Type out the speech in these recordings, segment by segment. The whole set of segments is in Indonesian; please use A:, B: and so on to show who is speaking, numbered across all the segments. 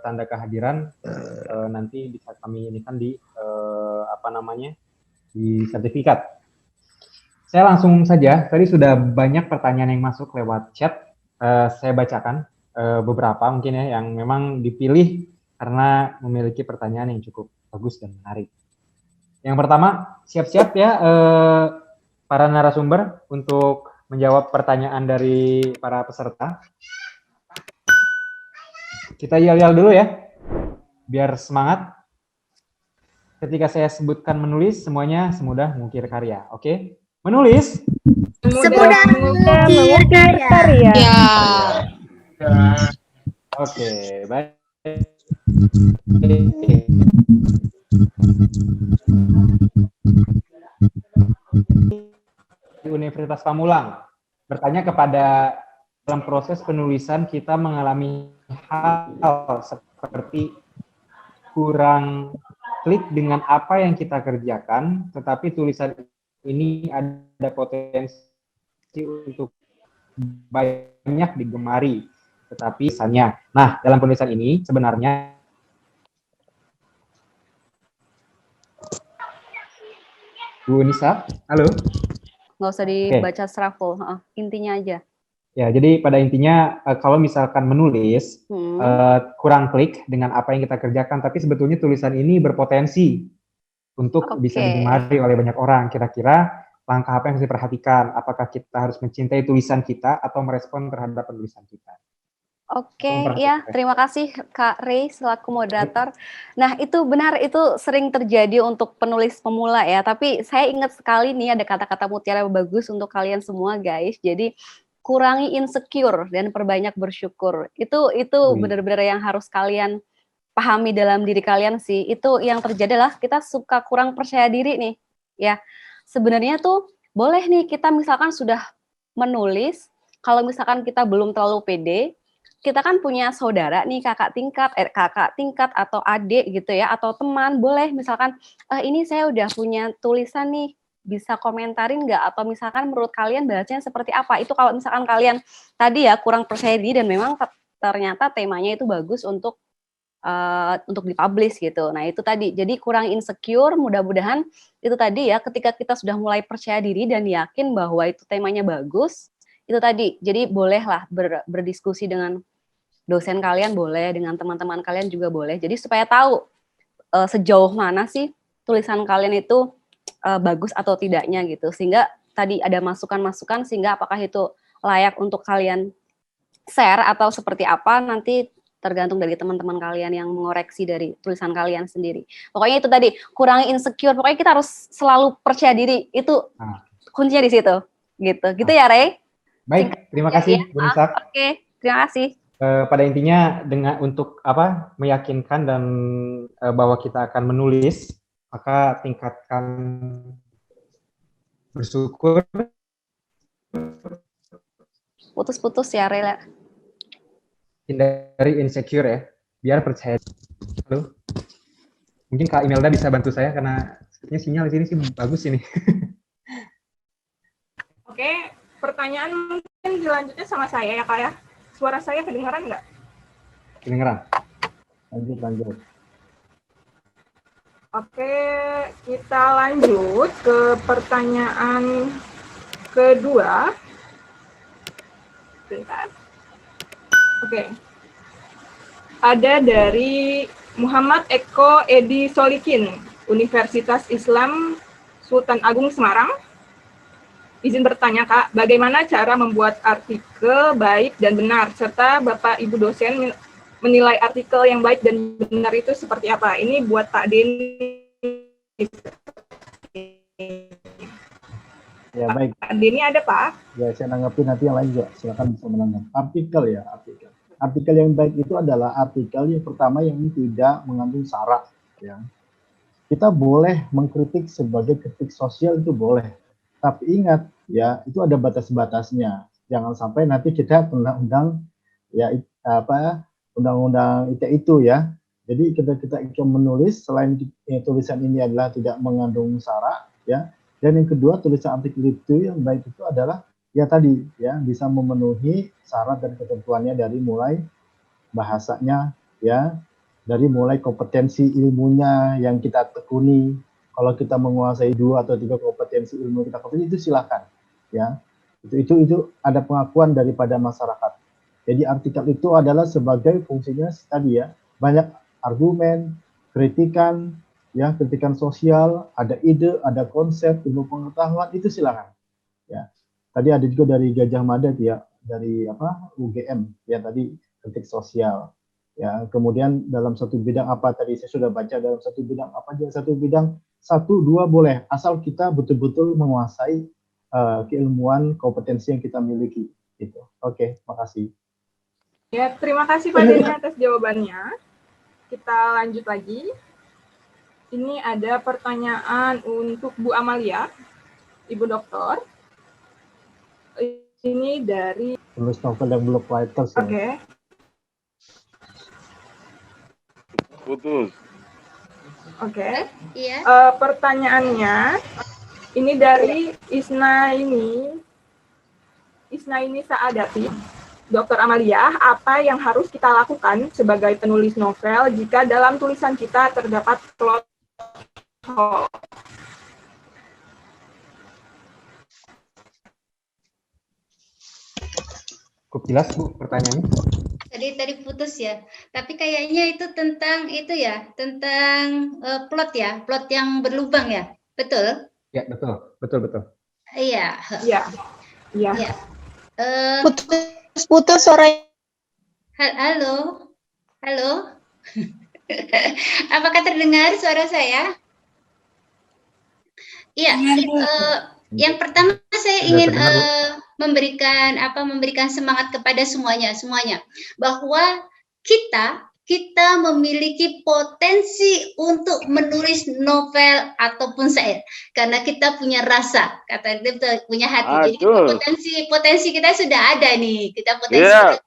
A: Tanda kehadiran nanti bisa kami inikan di di sertifikat. Saya langsung saja, tadi sudah banyak pertanyaan yang masuk lewat chat. Saya bacakan beberapa mungkin ya yang memang dipilih karena memiliki pertanyaan yang cukup bagus dan menarik. Yang pertama, siap-siap ya para narasumber untuk menjawab pertanyaan dari para peserta. Kita yel-yel dulu ya, biar semangat. Ketika saya sebutkan menulis, semuanya semudah mengukir karya. Oke? Menulis.
B: Semudah mengukir karya.
C: Ya.
A: Oke, baik. Universitas Pamulang bertanya kepada dalam proses penulisan kita mengalami hal seperti kurang klik dengan apa yang kita kerjakan, tetapi tulisan ini ada potensi untuk banyak digemari, tetapi misalnya, nah dalam penulisan ini sebenarnya Bu Nisa, halo?
B: Nggak usah dibaca shuffle, intinya aja.
A: Ya, jadi pada intinya kalau misalkan menulis kurang klik dengan apa yang kita kerjakan, tapi sebetulnya tulisan ini berpotensi untuk bisa digemari oleh banyak orang. Kira-kira langkah apa yang harus diperhatikan? Apakah kita harus mencintai tulisan kita atau merespon terhadap penulisan kita?
B: Oke, ya terima kasih Kak Ray selaku moderator. Nah itu benar, itu sering terjadi untuk penulis pemula ya, tapi saya ingat sekali nih ada kata-kata mutiara bagus untuk kalian semua guys. Jadi kurangi insecure dan perbanyak bersyukur. Itu benar-benar yang harus kalian pahami dalam diri kalian sih. Itu yang terjadi adalah kita suka kurang percaya diri nih. Ya, sebenarnya tuh boleh nih kita misalkan sudah menulis, kalau misalkan kita belum terlalu pede, kita kan punya saudara nih, kakak tingkat atau adik gitu ya, atau teman, boleh misalkan ini saya udah punya tulisan nih, bisa komentarin nggak? Atau misalkan menurut kalian bahasanya seperti apa? Itu kalau misalkan kalian tadi ya kurang percaya diri dan memang ternyata temanya itu bagus untuk dipublish gitu. Nah itu tadi, jadi kurang insecure, mudah-mudahan itu tadi ya ketika kita sudah mulai percaya diri dan yakin bahwa itu temanya bagus, itu tadi, jadi bolehlah berdiskusi dengan dosen kalian, boleh dengan teman-teman kalian juga boleh. Jadi supaya tahu sejauh mana sih tulisan kalian itu bagus atau tidaknya gitu. Sehingga tadi ada masukan-masukan sehingga apakah itu layak untuk kalian share atau seperti apa nanti tergantung dari teman-teman kalian yang mengoreksi dari tulisan kalian sendiri. Pokoknya itu tadi, kurangi insecure. Pokoknya kita harus selalu percaya diri. Itu kuncinya di situ. Gitu ya, Ray?
A: Baik, terima kasih, Bu Nisa.
B: Oke, terima kasih.
A: Pada intinya untuk meyakinkan dan bahwa kita akan menulis, maka tingkatkan bersyukur.
B: Putus-putus ya, Ray.
A: Hindari insecure ya, biar percaya. Halo, mungkin Kak Imelda bisa bantu saya karena sepertinya sinyal di sini sih bagus ini.
C: Oke, pertanyaan mungkin dilanjutnya sama saya ya Kak ya. Suara saya kedengaran nggak?
A: Kedengaran. Lanjut.
C: Oke, kita lanjut ke pertanyaan kedua. Bentar. Oke. Ada dari Muhammad Eko Edi Solikin, Universitas Islam Sultan Agung Semarang. Izin bertanya Kak, bagaimana cara membuat artikel baik dan benar, serta Bapak Ibu dosen menilai artikel yang baik dan benar itu seperti apa? Ini buat Pak Denny.
D: Ya baik.
C: Pak Denny ada Pak?
D: Ya saya nanggapin nanti yang lain juga. Silakan bisa menanggapi. Artikel ya, artikel. Artikel yang baik itu adalah artikel yang pertama yang tidak mengandung sara. Ya. Kita boleh mengkritik sebagai kritik sosial itu boleh, tapi ingat ya itu ada batas-batasnya. Jangan sampai nanti kita undang-undang ya undang-undang ITE itu ya. Jadi kita menulis selain tulisan ini adalah tidak mengandung sara ya. Dan yang kedua tulisan artikel itu yang baik itu adalah ya tadi ya bisa memenuhi syarat dan ketentuannya dari mulai bahasanya ya, dari mulai kompetensi ilmunya yang kita tekuni. Kalau kita menguasai 2 atau 3 kompetensi ilmu kita tekuni itu silakan ya. Itu ada pengakuan daripada masyarakat. Jadi artikel itu adalah sebagai fungsinya tadi ya, banyak argumen, kritikan ya, kritikan sosial, ada ide, ada konsep, ilmu pengetahuan itu silakan. Ya. Tadi ada juga dari Gajah Mada ya, dari UGM ya tadi kritik sosial. Ya, kemudian dalam satu bidang apa tadi saya sudah baca dalam satu bidang apa aja, satu bidang 1, 2 boleh asal kita betul-betul menguasai keilmuan kompetensi yang kita miliki gitu. Oke, makasih.
C: Ya, terima kasih Pak Denny atas jawabannya. Kita lanjut lagi. Ini ada pertanyaan untuk Bu Amalia, Ibu Doktor. Ini dari
D: tulis novel yang belum writers.
C: Oke.
E: Putus.
C: Oke.
B: Iya.
C: Pertanyaannya ini dari Isnaini Saadati. Dokter Amalia, apa yang harus kita lakukan sebagai penulis novel jika dalam tulisan kita terdapat plot hole?
A: Cukup jelas Bu pertanyaannya.
F: Tadi putus ya. Tapi kayaknya itu tentang plot ya, plot yang berlubang ya, betul?
A: Ya betul.
F: Iya.
C: Iya.
G: Putus sore.
F: Halo. Apakah terdengar suara saya? Iya. Yang pertama saya ingin memberikan semangat kepada semuanya bahwa kita memiliki potensi untuk menulis novel ataupun syair karena kita punya rasa, punya hati. Jadi potensi kita sudah ada nih, sudah ada.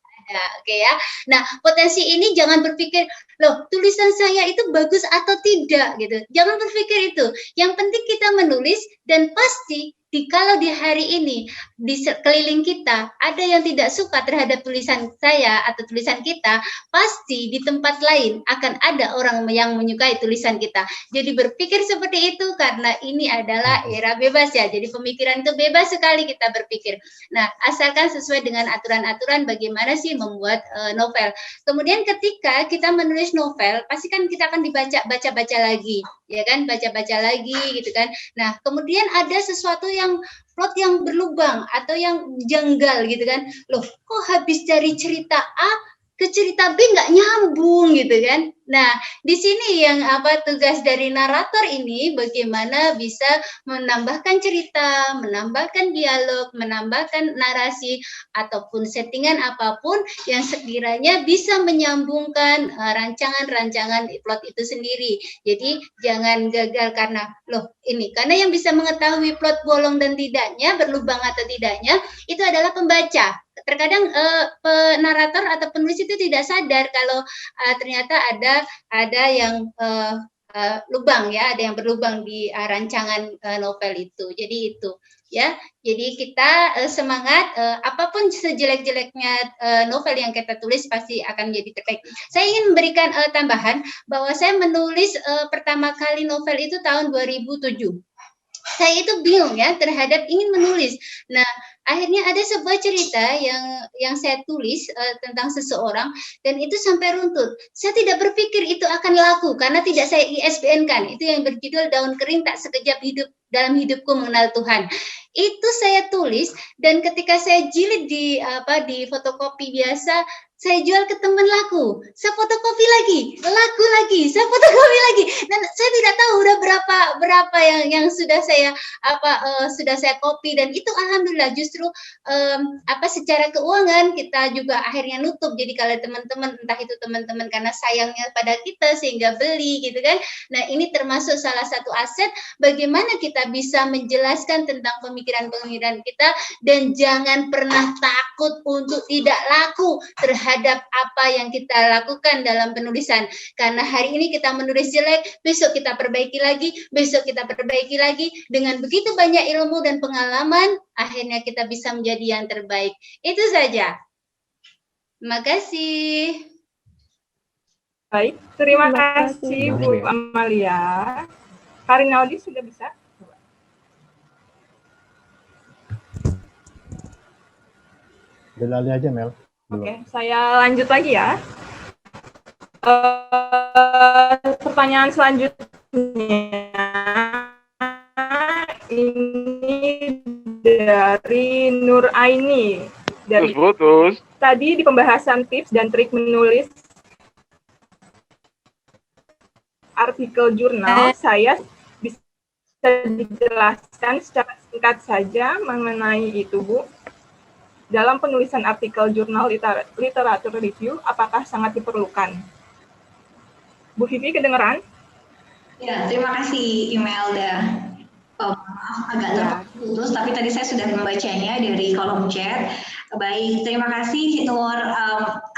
F: Oke ya. Nah, potensi ini jangan berpikir, loh, tulisan saya itu bagus atau tidak gitu. Jangan berpikir itu. Yang penting kita menulis dan pasti kalau di hari ini di sekeliling kita ada yang tidak suka terhadap tulisan saya atau tulisan kita, pasti di tempat lain akan ada orang yang menyukai tulisan kita. Jadi berpikir seperti itu karena ini adalah era bebas ya. Jadi pemikiran itu bebas sekali kita berpikir. Nah, asalkan sesuai dengan aturan-aturan bagaimana sih membuat novel. Kemudian ketika kita menulis novel, pasti kan kita akan baca lagi, ya kan? Baca lagi gitu kan. Nah, kemudian ada sesuatu yang plot yang berlubang atau yang janggal gitu kan. Loh, kok habis dari cerita A ke cerita B nggak nyambung gitu kan. Nah, di sini yang tugas dari narator ini bagaimana bisa menambahkan cerita, menambahkan dialog, menambahkan narasi ataupun settingan apapun yang sekiranya bisa menyambungkan rancangan-rancangan plot itu sendiri. Jadi jangan gagal karena karena yang bisa mengetahui plot bolong dan tidaknya, berlubang atau tidaknya itu adalah pembaca. Terkadang narator atau penulis itu tidak sadar kalau ternyata ada yang lubang ya, ada yang berlubang di rancangan novel itu. Jadi itu ya. Jadi kita semangat, apapun sejelek-jeleknya novel yang kita tulis pasti akan jadi terbaik. Saya ingin memberikan tambahan bahwa saya menulis pertama kali novel itu tahun 2007. Saya itu bingung ya terhadap ingin menulis. Nah, akhirnya ada sebuah cerita yang saya tulis tentang seseorang dan itu sampai runtut. Saya tidak berpikir itu akan laku karena tidak saya ISBN-kan. Itu yang berjudul Daun Kering Tak Sekejap Dalam Hidupku Mengenal Tuhan. Itu saya tulis dan ketika saya jilid di fotokopi biasa, saya jual ke teman laku, saya fotokopi lagi, laku lagi, saya fotokopi lagi, dan saya tidak tahu udah berapa yang sudah saya sudah saya copy, dan itu alhamdulillah justru secara keuangan kita juga akhirnya nutup. Jadi kalau teman-teman, entah itu teman-teman karena sayangnya pada kita sehingga beli gitu kan. Nah, ini termasuk salah satu aset bagaimana kita bisa menjelaskan tentang pemikiran-pemikiran kita, dan jangan pernah takut untuk tidak laku terhadap apa yang kita lakukan dalam penulisan. Karena hari ini kita menulis jelek, besok kita perbaiki lagi, besok kita perbaiki lagi. Dengan begitu banyak ilmu dan pengalaman, akhirnya kita bisa menjadi yang terbaik. Itu saja. Terima kasih.
C: Baik, terima kasih Bu Amalia. Karinaldi sudah bisa?
D: Delali aja, Mel.
C: Oke, saya lanjut lagi ya. Pertanyaan selanjutnya ini dari Nur Aini. Dari
E: Putus.
C: Tadi di pembahasan tips dan trik menulis artikel jurnal, saya bisa dijelaskan secara singkat saja mengenai itu, Bu. Dalam penulisan artikel jurnal literatur review, apakah sangat diperlukan? Bu Vivi, kedengeran?
G: Ya, terima kasih Imelda. Maaf agak terputus, tapi tadi saya sudah membacanya dari kolom chat. Baik, terima kasih Nur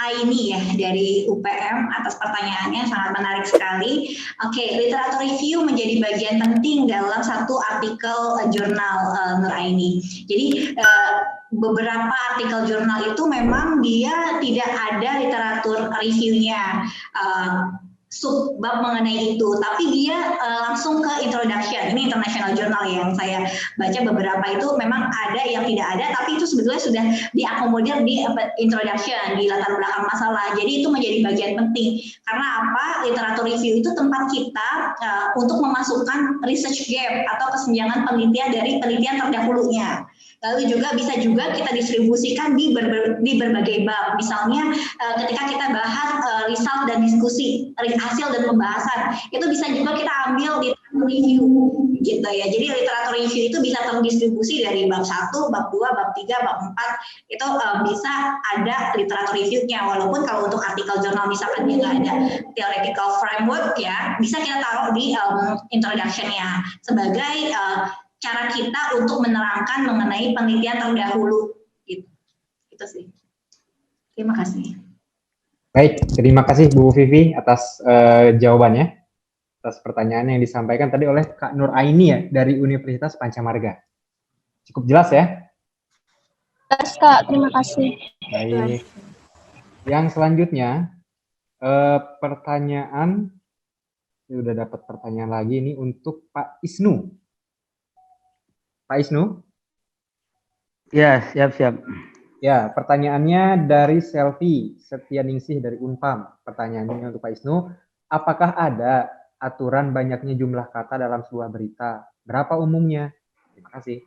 G: Aini ya dari UPM atas pertanyaannya, sangat menarik sekali. Oke, literatur review menjadi bagian penting dalam satu artikel jurnal Nur Aini. Jadi beberapa artikel jurnal itu memang dia tidak ada literatur reviewnya, subbab mengenai itu, tapi dia langsung ke introduction. Ini international journal yang saya baca beberapa itu memang ada yang tidak ada, tapi itu sebetulnya sudah diakomodir di introduction, di latar belakang masalah. Jadi itu menjadi bagian penting. Karena apa? Literatur review itu tempat kita untuk memasukkan research gap atau kesenjangan penelitian dari penelitian terdahulunya. Lalu juga bisa juga kita distribusikan di berbagai bab. Misalnya ketika kita bahas result dan diskusi, hasil dan pembahasan, itu bisa juga kita ambil di review gitu ya. Jadi literatur review itu bisa terdistribusi dari bab 1, bab 2, bab 3, bab 4, itu bisa ada literatur review-nya. Walaupun kalau untuk artikel jurnal misalkan dia nggak ada theoretical framework ya, bisa kita taruh di introduction-nya sebagai cara kita untuk menerangkan mengenai penelitian terdahulu gitu. Itu sih. Terima kasih.
A: Baik, terima kasih Bu Vivi atas jawabannya, atas pertanyaan yang disampaikan tadi oleh Kak Nur Aini ya dari Universitas Pancamarga. Cukup jelas ya?
H: Jelas Kak, terima kasih.
A: Baik. Yang selanjutnya pertanyaan, ini udah dapat pertanyaan lagi ini untuk Pak Isnu. Pak Isnu?
I: Ya, siap.
A: Ya, pertanyaannya dari Selvi Setianingsih dari Unpam. Pertanyaannya untuk Pak Isnu, apakah ada aturan banyaknya jumlah kata dalam sebuah berita? Berapa umumnya? Terima kasih.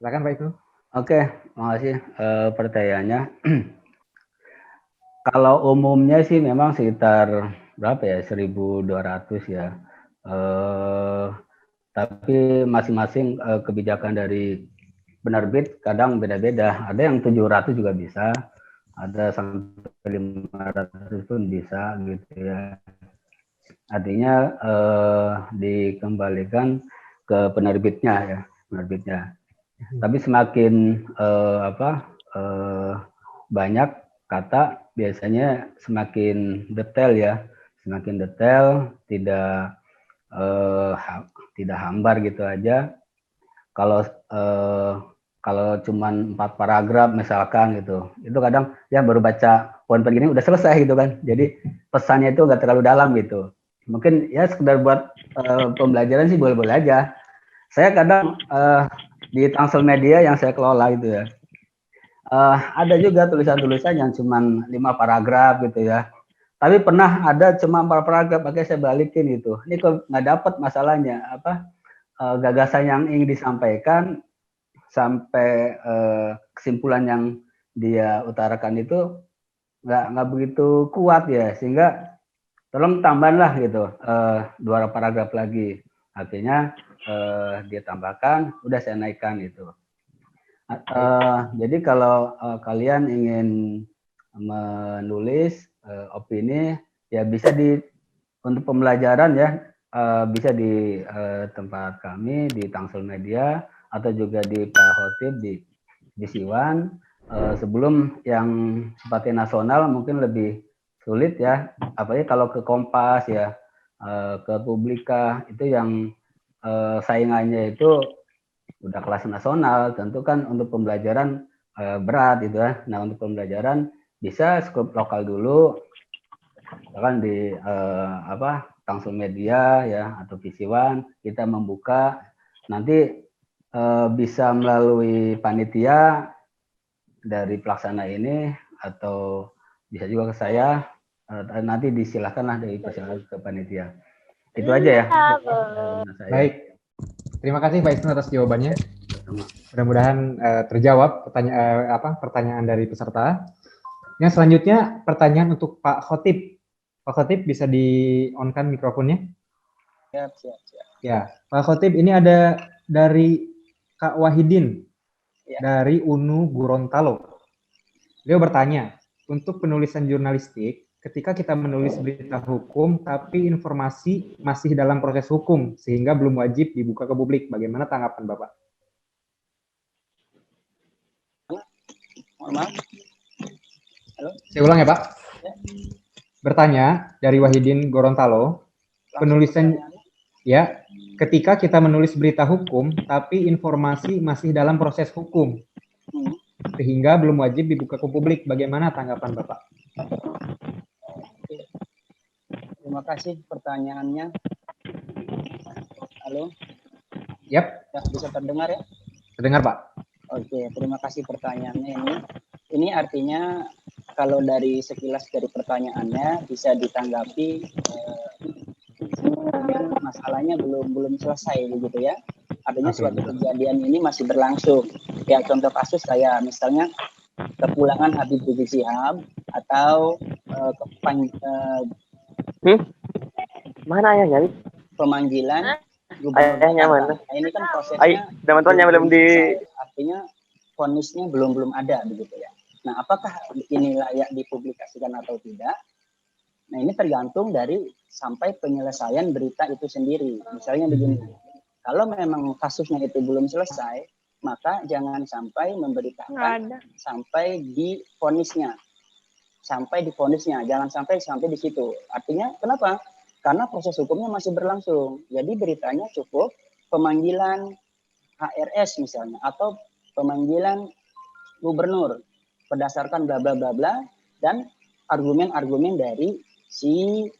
A: Silakan Pak Isnu.
I: Oke, makasih pertanyaannya. Kalau umumnya sih memang sekitar berapa ya, 1.200 ya. Tapi masing-masing kebijakan dari penerbit kadang beda-beda. Ada yang 700 juga bisa, ada sampai 500 pun bisa gitu ya. Artinya dikembalikan ke penerbitnya ya, penerbitnya. Tapi semakin banyak kata biasanya semakin detail ya, semakin detail, tidak hambar gitu aja. Kalau cuman 4 paragraf misalkan gitu, itu kadang ya baru baca poin begini udah selesai gitu kan. Jadi pesannya itu nggak terlalu dalam gitu. Mungkin ya sekedar buat pembelajaran sih boleh-boleh aja. Saya kadang di Tangsel Media yang saya kelola gitu ya, ada juga tulisan-tulisan yang cuman 5 paragraf gitu ya. Tapi pernah ada cuma 4 paragraf, makanya saya balikin itu. Ini kok nggak dapat masalahnya, gagasan yang ingin disampaikan sampai kesimpulan yang dia utarakan itu nggak begitu kuat ya, sehingga tolong tambahlah gitu 2 paragraf lagi. Artinya dia tambahkan, udah saya naikkan itu. Jadi kalau kalian ingin menulis opini ya bisa untuk pembelajaran ya, bisa di tempat kami di Tangsel Media atau juga di Pak Khotib di Siwan. Sebelum yang sifatnya nasional mungkin lebih sulit ya, apalagi kalau ke Kompas ya, ke Publika itu yang saingannya itu udah kelas nasional, tentu kan untuk pembelajaran berat gitu ya. Nah untuk pembelajaran bisa skup lokal dulu, kan di Tangsel Media ya atau Visiwan kita membuka, nanti bisa melalui panitia dari pelaksana ini atau bisa juga ke saya, nanti disilahkanlah dari persilakan ke panitia. Itu aja ya.
A: Baik, terima kasih Pak Isnu atas jawabannya. Mudah-mudahan terjawab pertanyaan dari peserta. Yang selanjutnya pertanyaan untuk Pak Khotib. Pak Khotib bisa di-on-kan mikrofonnya?
J: Siap.
A: Ya, Pak Khotib, ini ada dari Kak Wahidin dari UNU Gorontalo. Beliau bertanya, untuk penulisan jurnalistik, ketika kita menulis berita hukum, tapi informasi masih dalam proses hukum, sehingga belum wajib dibuka ke publik. Bagaimana tanggapan Bapak?
J: Halo?
A: Saya ulang ya Pak. Bertanya dari Wahidin Gorontalo, penulisan ya, ketika kita menulis berita hukum, tapi informasi masih dalam proses hukum, sehingga belum wajib dibuka ke publik. Bagaimana tanggapan Bapak?
J: Terima kasih pertanyaannya. Halo?
A: Yap.
J: Ya, bisa terdengar ya?
A: Terdengar Pak.
J: Oke, terima kasih pertanyaannya ini. Ini artinya kalau dari sekilas dari pertanyaannya bisa ditanggapi masalahnya belum selesai begitu ya. Artinya suatu kejadian ini masih berlangsung. Ya contoh kasus kayak misalnya kepulangan Habib Rizik Syihab atau
K: mana ayahnya?
J: Pemanggilan
K: ayahnya mana?
J: Nah, ini kan prosesnya
K: teman-temannya belum di
J: artinya vonisnya belum ada begitu ya. Nah, apakah ini layak dipublikasikan atau tidak? Nah, ini tergantung dari sampai penyelesaian berita itu sendiri. Misalnya begini, kalau memang kasusnya itu belum selesai, maka jangan sampai memberitakan sampai di vonisnya. Jangan sampai di situ. Artinya kenapa? Karena proses hukumnya masih berlangsung. Jadi beritanya cukup pemanggilan HRS misalnya atau pemanggilan gubernur berdasarkan bla bla bla bla dan argumen-argumen dari si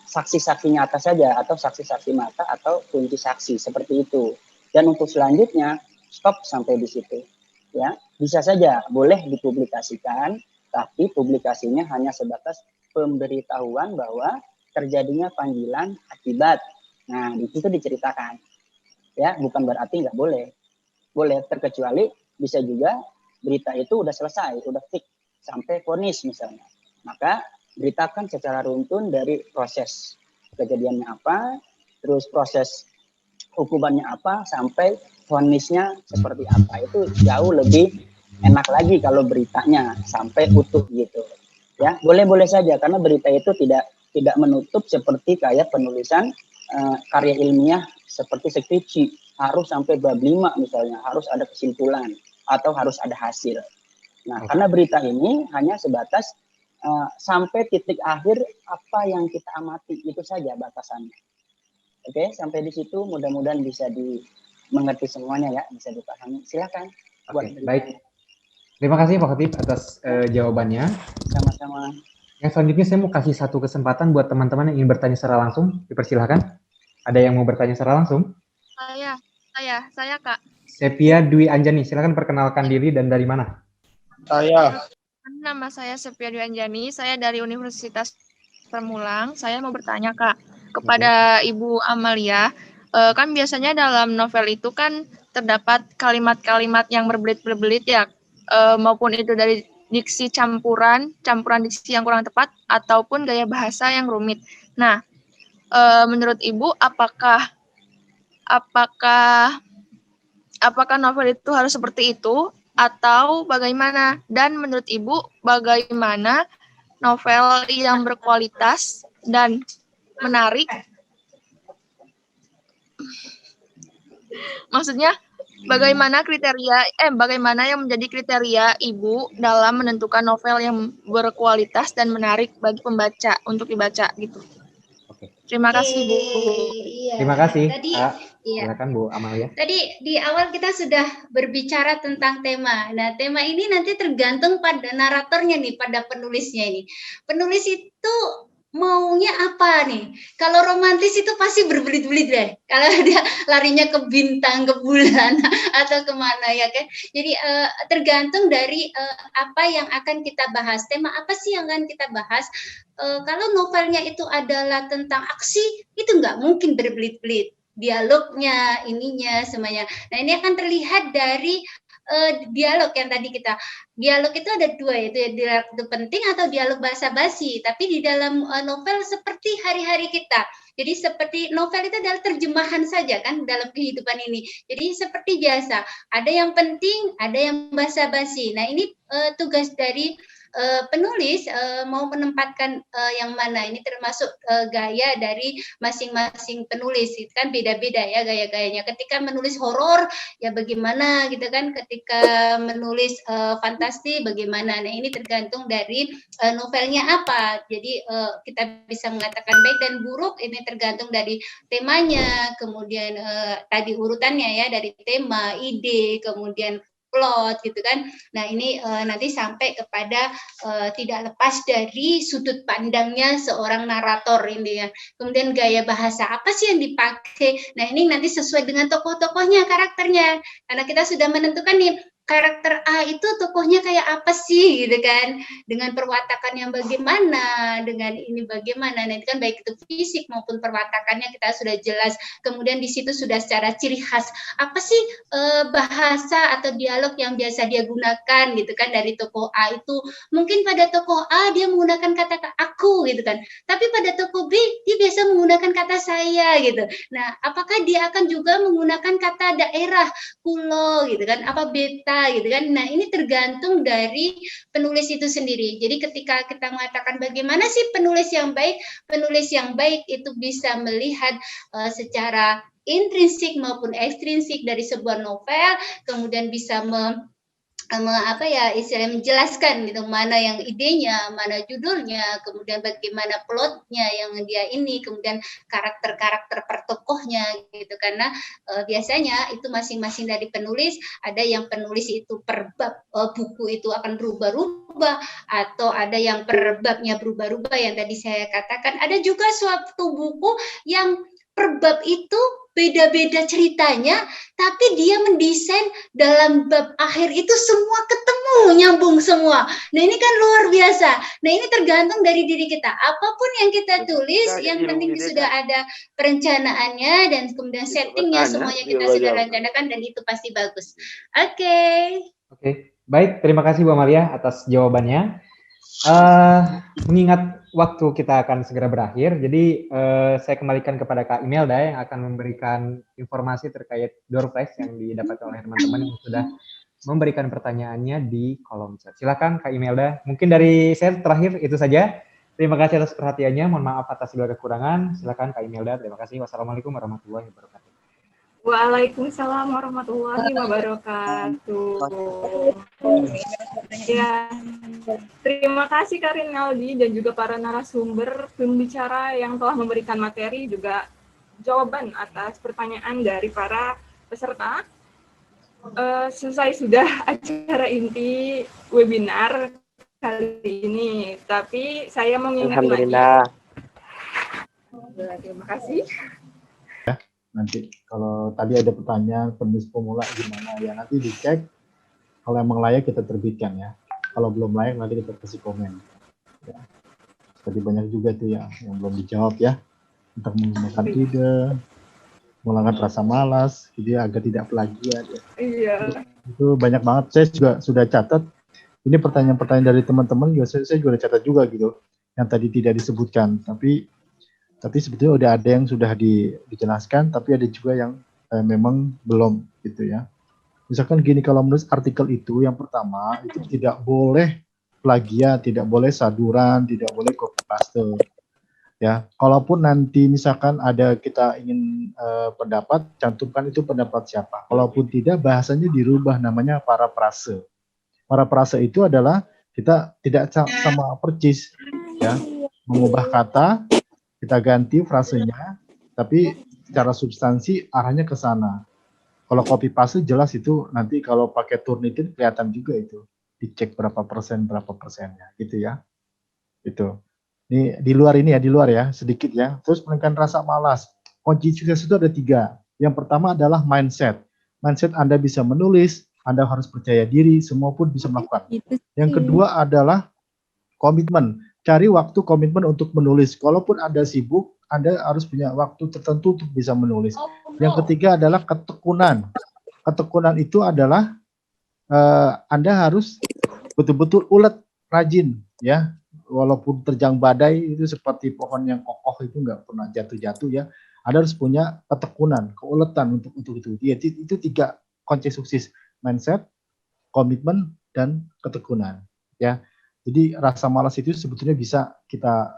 J: saksi-saksi nyata saja atau saksi-saksi mata atau kunci saksi seperti itu. Dan untuk selanjutnya stop sampai di situ. Ya, bisa saja boleh dipublikasikan, tapi publikasinya hanya sebatas pemberitahuan bahwa terjadinya panggilan akibat. Nah, di situ diceritakan. Ya, bukan berarti nggak boleh. Boleh, terkecuali bisa juga berita itu udah selesai, udah fix sampai vonis misalnya. Maka beritakan secara runtun dari proses kejadiannya apa, terus proses hukumannya apa, sampai vonisnya seperti apa. Itu jauh lebih enak lagi kalau beritanya sampai utuh gitu. Ya, boleh-boleh saja karena berita itu tidak menutup seperti kayak penulisan karya ilmiah seperti skripsi, harus sampai bab 5 misalnya, harus ada kesimpulan atau harus ada hasil. Nah, karena berita ini hanya sebatas sampai titik akhir apa yang kita amati, itu saja batasannya. Oke, sampai di situ mudah-mudahan bisa dimengerti semuanya ya, bisa dipahami. Silakan.
A: Baik. Terima kasih Pak Khotib atas jawabannya.
J: Sama-sama.
A: Yang selanjutnya saya mau kasih satu kesempatan buat teman-teman yang ingin bertanya secara langsung. Dipersilahkan. Ada yang mau bertanya secara langsung?
L: Saya Kak.
A: Sepia Dwi Anjani, silakan perkenalkan diri dan dari mana?
L: Nama saya Sepia Dwi Anjani, saya dari Universitas Permulang. Saya mau bertanya Kak, kepada Ibu Amalia, kan biasanya dalam novel itu kan terdapat kalimat-kalimat yang berbelit-belit ya, maupun itu dari diksi campuran diksi yang kurang tepat, ataupun gaya bahasa yang rumit. Nah, menurut Ibu, apakah novel itu harus seperti itu atau bagaimana? Dan menurut Ibu, bagaimana novel yang berkualitas dan menarik? Maksudnya, bagaimana yang menjadi kriteria Ibu dalam menentukan novel yang berkualitas dan menarik bagi pembaca untuk dibaca gitu? Terima kasih, Bu.
F: Iya.
A: Terima kasih.
F: Tadi,
A: silakan Bu Amalia.
F: Tadi di awal kita sudah berbicara tentang tema. Nah, tema ini nanti tergantung pada naratornya nih, pada penulisnya ini. Penulis itu maunya apa nih? Kalau romantis itu pasti berbelit-belit deh. Kalau dia larinya ke bintang, ke bulan, atau kemana ya kan? Jadi tergantung dari apa yang akan kita bahas. Tema apa sih yang akan kita bahas? Kalau novelnya itu adalah tentang aksi, itu nggak mungkin berbelit-belit. Dialognya, ininya, semuanya. Nah, ini akan terlihat dari dialog yang tadi dialog itu ada dua, yaitu dialog itu penting atau dialog basa-basi. Tapi di dalam novel seperti hari-hari kita. Jadi seperti novel itu adalah terjemahan saja kan dalam kehidupan ini. Jadi seperti biasa, ada yang penting, ada yang basa-basi. Nah, ini tugas dari penulis mau menempatkan yang mana. Ini termasuk gaya dari masing-masing penulis. Itu kan beda-beda ya gaya-gayanya. Ketika menulis horor ya bagaimana gitu kan, ketika menulis fantasi bagaimana. Nah, ini tergantung dari novelnya apa. Jadi kita bisa mengatakan baik dan buruk ini tergantung dari temanya, kemudian tadi urutannya ya, dari tema, ide, kemudian plot gitu kan. Nah, ini nanti sampai kepada tidak lepas dari sudut pandangnya seorang narator ini ya. Kemudian gaya bahasa apa sih yang dipakai? Nah, ini nanti sesuai dengan tokoh-tokohnya, karakternya. Karena kita sudah menentukan nih karakter A itu tokohnya kayak apa sih gitu kan, dengan perwatakan yang bagaimana, dengan ini bagaimana. Nah, itu kan baik itu fisik maupun perwatakannya kita sudah jelas. Kemudian di situ sudah secara ciri khas apa sih bahasa atau dialog yang biasa dia gunakan gitu kan. Dari tokoh A itu mungkin pada tokoh A dia menggunakan kata aku gitu kan, tapi pada tokoh B dia biasa menggunakan kata saya gitu. Nah, apakah dia akan juga menggunakan kata daerah, pulau gitu kan, apa beta gitu kan. Nah, ini tergantung dari penulis itu sendiri. Jadi ketika kita mengatakan bagaimana sih penulis yang baik itu bisa melihat secara intrinsik maupun ekstrinsik dari sebuah novel, kemudian bisa istilahnya menjelaskan gitu, mana yang idenya, mana judulnya, kemudian bagaimana plotnya yang dia ini, kemudian karakter-karakter per tokohnya gitu. Karena biasanya itu masing-masing dari penulis, ada yang penulis itu per bab buku itu akan berubah-ubah, atau ada yang per babnya berubah-ubah yang tadi saya katakan. Ada juga suatu buku yang per bab itu beda-beda ceritanya, tapi dia mendesain dalam bab akhir itu semua ketemu, nyambung semua. Nah, ini kan luar biasa. Nah, ini tergantung dari diri kita. Apapun yang kita tulis, yang penting sudah ada perencanaannya dan kemudian settingnya semuanya kita sudah rencanakan dan itu pasti bagus. Oke.
A: Baik, terima kasih Bu Amalia atas jawabannya. Mengingat waktu kita akan segera berakhir, jadi saya kembalikan kepada Kak Imelda yang akan memberikan informasi terkait door prize yang didapatkan oleh teman-teman yang sudah memberikan pertanyaannya di kolom chat. Silakan Kak Imelda. Mungkin dari saya terakhir itu saja. Terima kasih atas perhatiannya. Mohon maaf atas segala kekurangan. Silakan Kak Imelda. Terima kasih. Wassalamualaikum warahmatullahi wabarakatuh.
C: Waalaikumsalam warahmatullahi wabarakatuh. Ya, terima kasih Karin Aldi dan juga para narasumber pembicara yang telah memberikan materi juga jawaban atas pertanyaan dari para peserta. Selesai sudah acara inti webinar kali ini, tapi saya mengingatkan lagi. Terima kasih.
D: Nanti kalau tadi ada pertanyaan penulis pemula gimana ya, nanti dicek. Kalau emang layak kita terbitkan ya. Kalau belum layak nanti kita kasih komen. Ya. Tadi banyak juga tuh ya yang belum dijawab ya. Untuk menggunakan ide, menghilangkan rasa malas, jadi agar tidak plagiat ya.
C: Iya.
D: Itu banyak banget. Saya juga sudah catat. Ini pertanyaan-pertanyaan dari teman-teman juga saya juga catat juga gitu, yang tadi tidak disebutkan. Tapi sebetulnya udah ada yang sudah dijelaskan, tapi ada juga yang memang belum gitu ya. Misalkan gini, kalau menurut artikel itu yang pertama itu tidak boleh plagiat, tidak boleh saduran, tidak boleh copy paste. Ya, kalaupun nanti misalkan ada kita ingin pendapat, cantumkan itu pendapat siapa. Kalaupun tidak, bahasanya dirubah, namanya parafrase. Parafrase itu adalah kita tidak sama persis, ya, mengubah kata, kita ganti frasenya, tapi secara substansi arahnya ke sana. Kalau copy paste jelas itu nanti kalau pakai Turnitin kelihatan juga itu, dicek berapa persennya, gitu ya. Itu. Ini di luar ini ya, di luar ya, sedikit ya. Terus meningkatkan rasa malas. Kunci sukses itu ada 3. Yang pertama adalah mindset. Mindset Anda bisa menulis, Anda harus percaya diri, semua pun bisa melakukan. Yang kedua adalah komitmen. Cari waktu komitmen untuk menulis. Kalaupun Anda sibuk, Anda harus punya waktu tertentu untuk bisa menulis. Yang ketiga adalah ketekunan. Ketekunan itu adalah Anda harus betul-betul ulet, rajin, ya. Walaupun terjang badai itu seperti pohon yang kokoh itu nggak pernah jatuh-jatuh ya. Anda harus punya ketekunan, keuletan untuk itu. Itu 3 kunci sukses: mindset, komitmen, dan ketekunan. Ya, jadi rasa malas itu sebetulnya bisa kita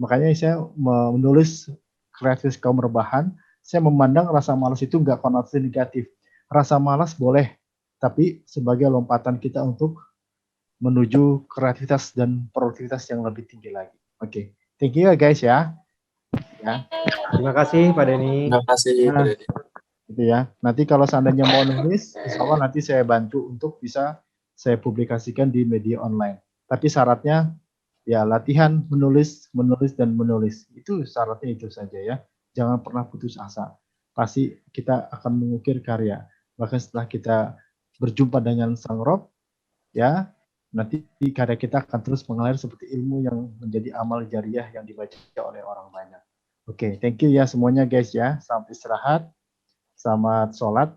D: makanya saya menulis kreatif kaum rebahan. Saya memandang rasa malas itu nggak konotasi negatif. Rasa malas boleh, tapi sebagai lompatan kita untuk menuju kreativitas dan produktivitas yang lebih tinggi lagi. Oke, thank you ya guys ya.
A: Terima kasih Pak Denny.
M: Terima kasih Pak Denny.
D: Gitu ya. Nanti kalau seandainya mau nulis, insya Allah nanti saya bantu untuk bisa saya publikasikan di media online. Tapi syaratnya ya latihan menulis. Itu syaratnya itu saja ya. Jangan pernah putus asa. Pasti kita akan mengukir karya. Bahkan setelah kita berjumpa dengan Sang Rob, ya, nanti karya kita akan terus mengalir seperti ilmu yang menjadi amal jariah yang dibaca oleh orang banyak. Oke, thank you ya semuanya guys ya. Sampai istirahat. Selamat sholat.